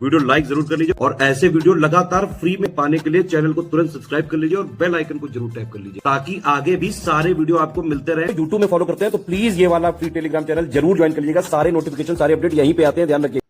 Video like जरूर कर लीजिए और ऐसे वीडियो लगातार फ्री में पाने के लिए चैनल को तुरंत सब्सक्राइब कर लीजिए और बेल आइकन को जरूर टैप कर लीजिए ताकि आगे भी सारे वीडियो आपको मिलते रहे। यूट्यूब में फॉलो करते हैं तो प्लीज ये वाला फ्री टेलीग्राम चैनल जरूर ज्वाइन कर लीजिएगा। सारे नोटिफिकेशन सारे अपडेट यहीं पे आते हैं, ध्यान रखिए।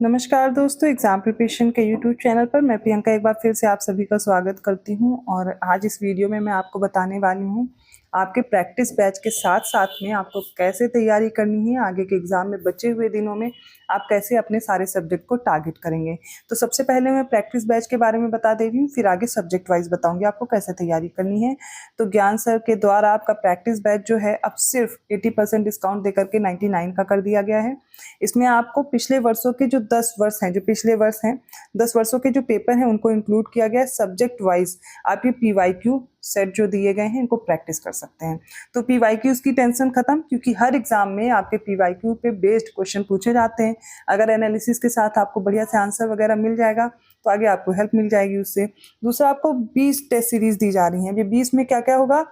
नमस्कार दोस्तों, एग्जाम प्रिपरेशन के यूट्यूब चैनल पर मैं प्रियंका एक बार फिर से आप सभी का स्वागत करती हूं। और आज इस वीडियो में मैं आपको बताने वाली हूं आपके प्रैक्टिस बैच के साथ साथ में आपको कैसे तैयारी करनी है। आगे के एग्जाम में बचे हुए दिनों में आप कैसे अपने सारे सब्जेक्ट को टारगेट करेंगे। तो सबसे पहले मैं प्रैक्टिस बैच के बारे में बता दे रही हूँ, फिर आगे सब्जेक्ट वाइज बताऊंगी आपको कैसे तैयारी करनी है। तो ज्ञान सर के द्वारा आपका प्रैक्टिस बैच जो है अब सिर्फ 80% डिस्काउंट देकर के 99 का कर दिया गया है। इसमें आपको पिछले वर्षों के जो 10 वर्ष हैं, जो पिछले वर्ष हैं 10 वर्षों के जो पेपर हैं उनको इंक्लूड किया गया है। सब्जेक्ट वाइज आप ये PYQ सेट जो दिए गए हैं इनको प्रैक्टिस कर सकते हैं। तो PYQs की टेंशन खत्म, क्योंकि हर एग्जाम में आपके PYQ पे बेस्ड क्वेश्चन पूछे जाते हैं। अगर एनालिसिस के साथ आपको बढ़िया से आंसर वगैरह मिल जाएगा तो आगे आपको हेल्प मिल जाएगी उससे। दूसरा, आपको 20 टेस्ट सीरीज दी जा रही हैं। ये 20 में क्या क्या होगा?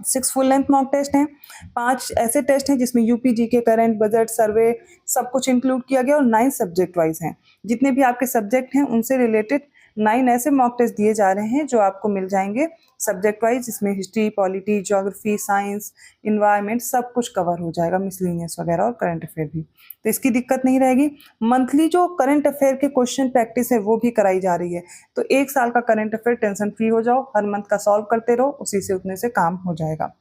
6 फुल लेंथ मॉक टेस्ट हैं, 5 ऐसे टेस्ट हैं जिसमें यूपी जीके, करंट, बजट, सर्वे सब कुछ इंक्लूड किया गया और 9 सब्जेक्ट वाइज हैं। जितने भी आपके सब्जेक्ट हैं उनसे रिलेटेड 9 ऐसे मॉक टेस्ट दिए जा रहे हैं जो आपको मिल जाएंगे सब्जेक्ट वाइज, जिसमें history, polity, geography, science, environment सब कुछ कवर हो जाएगा, मिसलिनियस वगैरह और करंट अफेयर भी। तो इसकी दिक्कत नहीं रहेगी। मंथली जो करंट अफेयर के क्वेश्चन प्रैक्टिस है वो भी कराई जा रही है। तो 1 साल का करंट अफेयर टेंशन फ्री हो जाओ, हर मंथ का सॉल्व करते रहो, उसी से उतने से काम हो जाएगा।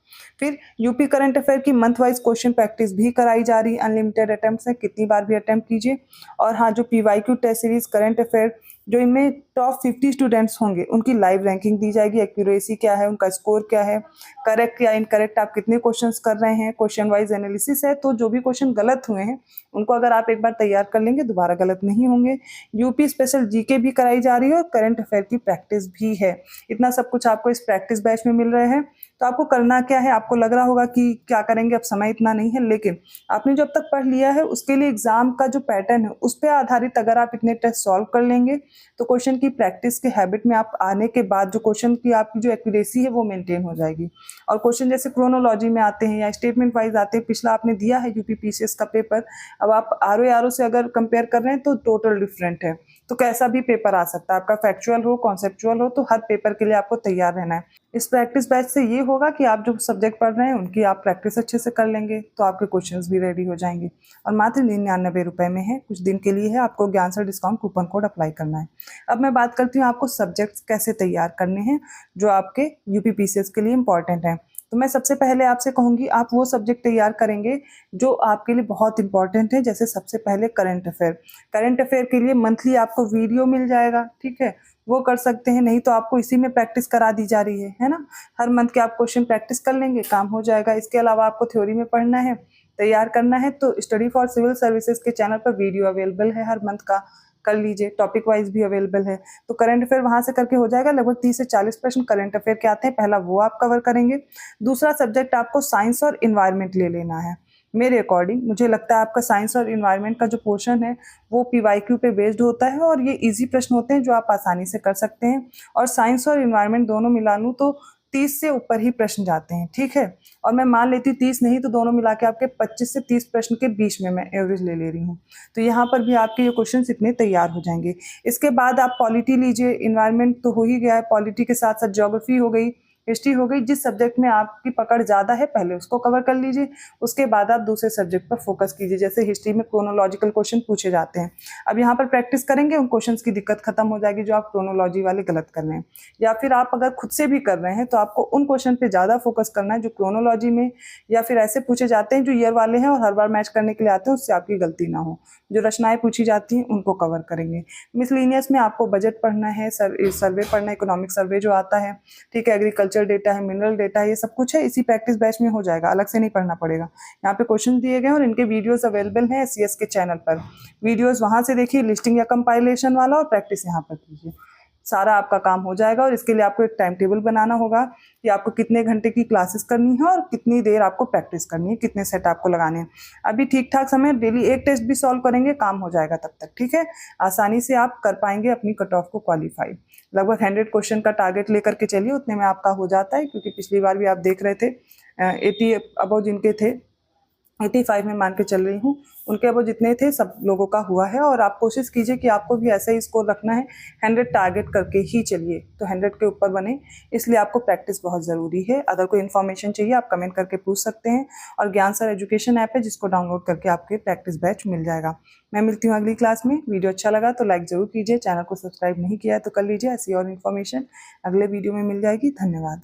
फिर यूपी करंट अफेयर की मंथ वाइज क्वेश्चन प्रैक्टिस भी कराई जा रही है। अनलिमिटेड अटेम्प्ट है, कितनी बार भी अटेम्प्ट कीजिए। और हाँ, जो PYQ test series current affair जो इनमें टॉप 50 स्टूडेंट्स होंगे उनकी लाइव रैंकिंग दी जाएगी। एक्यूरेसी क्या है, उनका स्कोर क्या है, करेक्ट या इनकरेक्ट आप कितने क्वेश्चंस कर रहे हैं, क्वेश्चन वाइज एनालिसिस है। तो जो भी क्वेश्चन गलत हुए हैं उनको अगर आप एक बार तैयार कर लेंगे दोबारा गलत नहीं होंगे। यूपी स्पेशल जीके भी कराई जा रही है और करंट अफेयर की प्रैक्टिस भी है। इतना सब कुछ आपको इस प्रैक्टिस बैच में मिल रहे हैं। तो आपको करना क्या है? आपको लग रहा होगा कि क्या करेंगे, अब समय इतना नहीं है, लेकिन आपने जो अब तक पढ़ लिया है उसके लिए एग्जाम का जो पैटर्न है उस पर आधारित अगर आप इतने टेस्ट सॉल्व कर लेंगे तो क्वेश्चन की प्रैक्टिस के हैबिट में आप आने के बाद जो क्वेश्चन की आपकी जो एक्यूरेसी है वो मेंटेन हो जाएगी। और क्वेश्चन जैसे क्रोनोलॉजी में आते हैं या स्टेटमेंट वाइज आते हैं, पिछला आपने दिया है यूपी PCS का पेपर, अब आप RO से अगर कंपेयर कर रहे हैं तो टोटल डिफरेंट है। तो कैसा भी पेपर आ सकता है, आपका फैक्चुअल हो, कॉन्सेप्चुअल हो, तो हर पेपर के लिए आपको तैयार रहना है। इस प्रैक्टिस बैच से ये होगा कि आप जो सब्जेक्ट पढ़ रहे हैं उनकी आप प्रैक्टिस अच्छे से कर लेंगे तो आपके क्वेश्चंस भी रेडी हो जाएंगे। और मात्र 99 रुपए में है, कुछ दिन के लिए है। आपको ज्ञान sir discount coupon code apply करना है। अब मैं बात करती हूँ आपको सब्जेक्ट्स कैसे तैयार करने हैं जो आपके यूपी PCS के लिए इंपॉर्टेंट हैं। तो मैं सबसे पहले आपसे कहूँगी आप वो सब्जेक्ट तैयार करेंगे जो आपके लिए बहुत इंपॉर्टेंट है। जैसे सबसे पहले करंट अफेयर। करंट अफेयर के लिए मंथली आपको वीडियो मिल जाएगा, ठीक है, वो कर सकते हैं। नहीं तो आपको इसी में प्रैक्टिस करा दी जा रही है ना। हर मंथ के आप क्वेश्चन प्रैक्टिस कर लेंगे, काम हो जाएगा। इसके अलावा आपको थ्योरी में पढ़ना है, तैयार करना है तो स्टडी फॉर सिविल सर्विसेज के चैनल पर वीडियो अवेलेबल है, हर मंथ का कर लीजिए। टॉपिक वाइज भी अवेलेबल है। तो करंट अफेयर वहां से करके हो जाएगा। लगभग 30 से 40 प्रश्न करंट अफेयर के आते हैं, पहला वो आप कवर करेंगे। दूसरा सब्जेक्ट आपको साइंस और इन्वायरमेंट ले लेना है। मेरे अकॉर्डिंग मुझे लगता है आपका साइंस और इन्वायरमेंट का जो पोर्शन है वो PYQ पे बेस्ड होता है और ये इजी प्रश्न होते हैं जो आप आसानी से कर सकते हैं। और साइंस और इन्वायरमेंट दोनों मिला लूँ तो 30 से ऊपर ही प्रश्न जाते हैं, ठीक है। और मैं मान लेती हूँ 30 नहीं तो दोनों मिला के आपके 25 से 30 प्रश्न के बीच में मैं एवरेज ले ले रही हूँ। तो यहाँ पर भी आपके ये क्वेश्चन इतने तैयार हो जाएंगे। इसके बाद आप पॉलिटी लीजिए। इन्वायरमेंट तो हो ही गया है, पॉलिटी के साथ साथ ज्योग्राफी हो गई, हिस्ट्री हो गई। जिस सब्जेक्ट में आपकी पकड़ ज़्यादा है पहले उसको कवर कर लीजिए, उसके बाद आप दूसरे सब्जेक्ट पर फोकस कीजिए। जैसे हिस्ट्री में क्रोनोलॉजिकल क्वेश्चन पूछे जाते हैं, अब यहाँ पर प्रैक्टिस करेंगे, उन क्वेश्चंस की दिक्कत खत्म हो जाएगी जो आप क्रोनोलॉजी वाले गलत कर रहे हैं। या फिर आप अगर खुद से भी कर रहे हैं तो आपको उन क्वेश्चन पे ज़्यादा फोकस करना है जो क्रोनोलॉजी में या फिर ऐसे पूछे जाते हैं जो ईयर वाले हैं और हर बार मैच करने के लिए आते हैं, उससे आपकी गलती ना हो। जो रचनाएं पूछी जाती हैं उनको कवर करेंगे। मिसलिनियस में आपको बजट पढ़ना है, सर्वे पढ़ना है, इकोनॉमिक सर्वे जो आता है, ठीक है, एग्रीकल्चर डेटा है, मिनरल डेटा है, ये सब कुछ है इसी प्रैक्टिस बैच में हो जाएगा, अलग से नहीं पढ़ना पड़ेगा। यहाँ पे क्वेश्चन दिए गए और इनके वीडियोस अवेलेबल हैं SCS के चैनल पर। वीडियोस वहां से देखिए, लिस्टिंग या कंपाइलेशन वाला, और प्रैक्टिस यहाँ पर कीजिए। सारा आपका काम हो जाएगा। और इसके लिए आपको एक टाइम टेबल बनाना होगा कि आपको कितने घंटे की क्लासेस करनी है और कितनी देर आपको प्रैक्टिस करनी है, कितने सेट आपको लगाने हैं। अभी ठीक ठाक समय, डेली एक टेस्ट भी सॉल्व करेंगे, काम हो जाएगा तब तक, ठीक है। आसानी से आप कर पाएंगे अपनी कट ऑफ को क्वालिफाई। लगभग 100 क्वेश्चन का टारगेट लेकर के चलिए, उतने में आपका हो जाता है। क्योंकि पिछली बार भी आप देख रहे थे 80 अबव जिनके थे 85 में मान के चल रही हूँ, उनके अब जितने थे सब लोगों का हुआ है। और आप कोशिश कीजिए कि आपको भी ऐसा ही स्कोर रखना है, 100 टारगेट करके ही चलिए, तो 100 के ऊपर बने, इसलिए आपको प्रैक्टिस बहुत ज़रूरी है। अगर कोई इन्फॉर्मेशन चाहिए आप कमेंट करके पूछ सकते हैं, और ज्ञान सर एजुकेशन ऐप है जिसको डाउनलोड करके आपके प्रैक्टिस बैच मिल जाएगा। मैं मिलती हूँ अगली क्लास में। वीडियो अच्छा लगा तो लाइक ज़रूर कीजिए, चैनल को सब्सक्राइब नहीं किया है तो कर लीजिए, ऐसी और इन्फॉर्मेशन अगले वीडियो में मिल जाएगी। धन्यवाद।